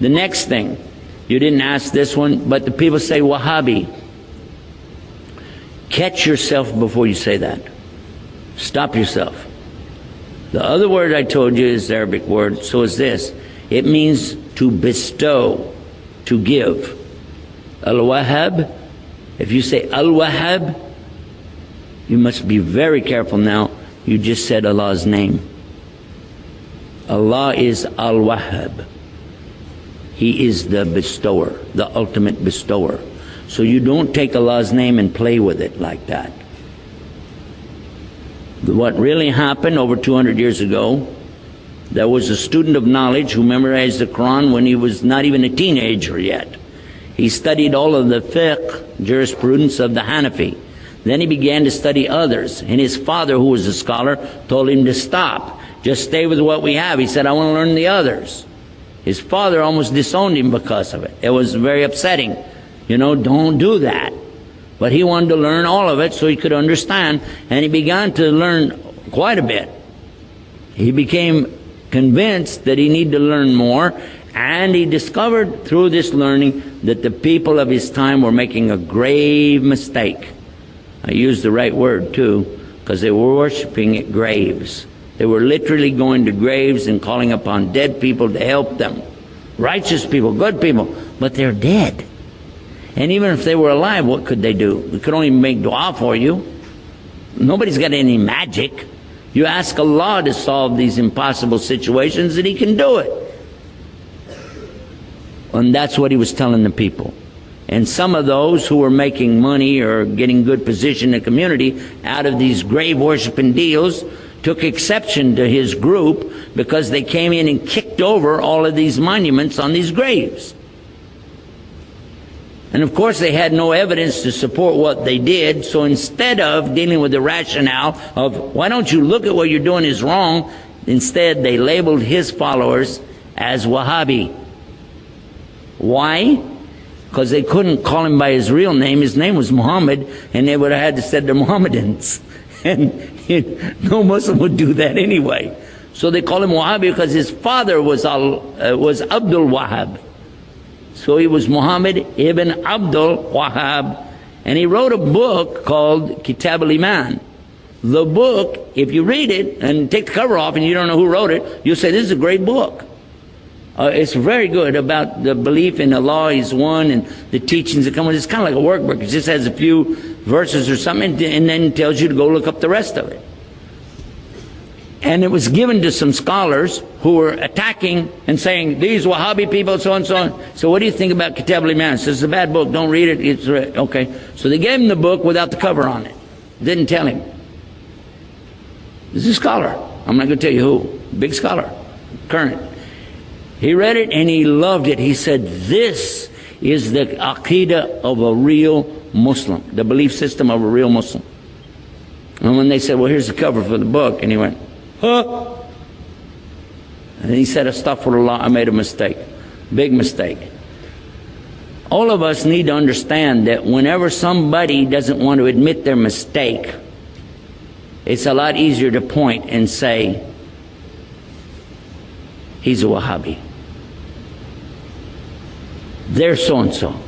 The next thing, you didn't ask this one, but the people say Wahhabi. Catch yourself before you say that. Stop yourself. The other word I told you is the Arabic word, so is this. It means to bestow, to give. Al-Wahhab, if you say Al-Wahhab, you must be very careful now. You just said Allah's name. Allah is Al-Wahhab. He is the bestower, the ultimate bestower. So you don't take Allah's name and play with it like that. What really happened over 200 years ago, there was a student of knowledge who memorized the Quran when he was not even a teenager yet. He studied all of the fiqh, jurisprudence of the Hanafi. Then he began to study others. And his father, who was a scholar, told him to stop. Just stay with what we have. He said, I want to learn the others. His father almost disowned him because of it. It was very upsetting. You know, don't do that. But he wanted to learn all of it so he could understand. And he began to learn quite a bit. He became convinced that he needed to learn more. And he discovered through this learning that the people of his time were making a grave mistake. I used the right word too, because they were worshiping at graves. They were literally going to graves and calling upon dead people to help them. Righteous people, good people, but they're dead. And even if they were alive, what could they do? They could only make dua for you. Nobody's got any magic. You ask Allah to solve these impossible situations and He can do it. And that's what he was telling the people. And some of those who were making money or getting good position in the community out of these grave worshiping deals took exception to his group because they came in and kicked over all of these monuments on these graves. And of course they had no evidence to support what they did, so instead of dealing with the rationale of why don't you look at what you're doing is wrong, instead they labeled his followers as Wahhabi. Why? Because they couldn't call him by his real name. His name was Muhammad, and they would have had to say they're Mohammedans. And no Muslim would do that anyway. So they call him Wahhabi because his father was Abdul Wahhab. So he was Muhammad ibn Abdul Wahhab, and he wrote a book called Kitab al-Iman. The book, if you read it and take the cover off and you don't know who wrote it, you'll say this is a great book. It's very good about the belief in Allah is one and the teachings that come with it. It's kind of like a workbook. It just has a few verses or something and then tells you to go look up the rest of it. And it was given to some scholars who were attacking and saying, these Wahhabi people, so and so on. So what do you think about Kitab al-Iman? It says, it's a bad book, don't read it. It's okay. So they gave him the book without the cover on it. Didn't tell him. This is a scholar. I'm not going to tell you who. Big scholar. Current. He read it and he loved it. He said, this is the aqidah of a real Muslim, the belief system of a real Muslim. And when they said, well, here's the cover for the book, and he went, huh? And he said, astaghfirullah, I made a mistake. Big mistake. All of us need to understand that whenever somebody doesn't want to admit their mistake, it's a lot easier to point and say, he's a Wahhabi. They're so-and-so.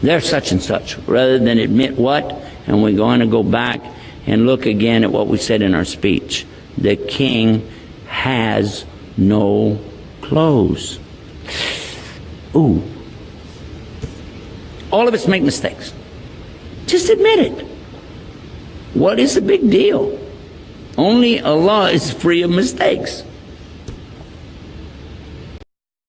They're such and such. Rather than admit what, and we're going to go back and look again at what we said in our speech. The king has no clothes. Ooh. All of us make mistakes. Just admit it. What is the big deal? Only Allah is free of mistakes.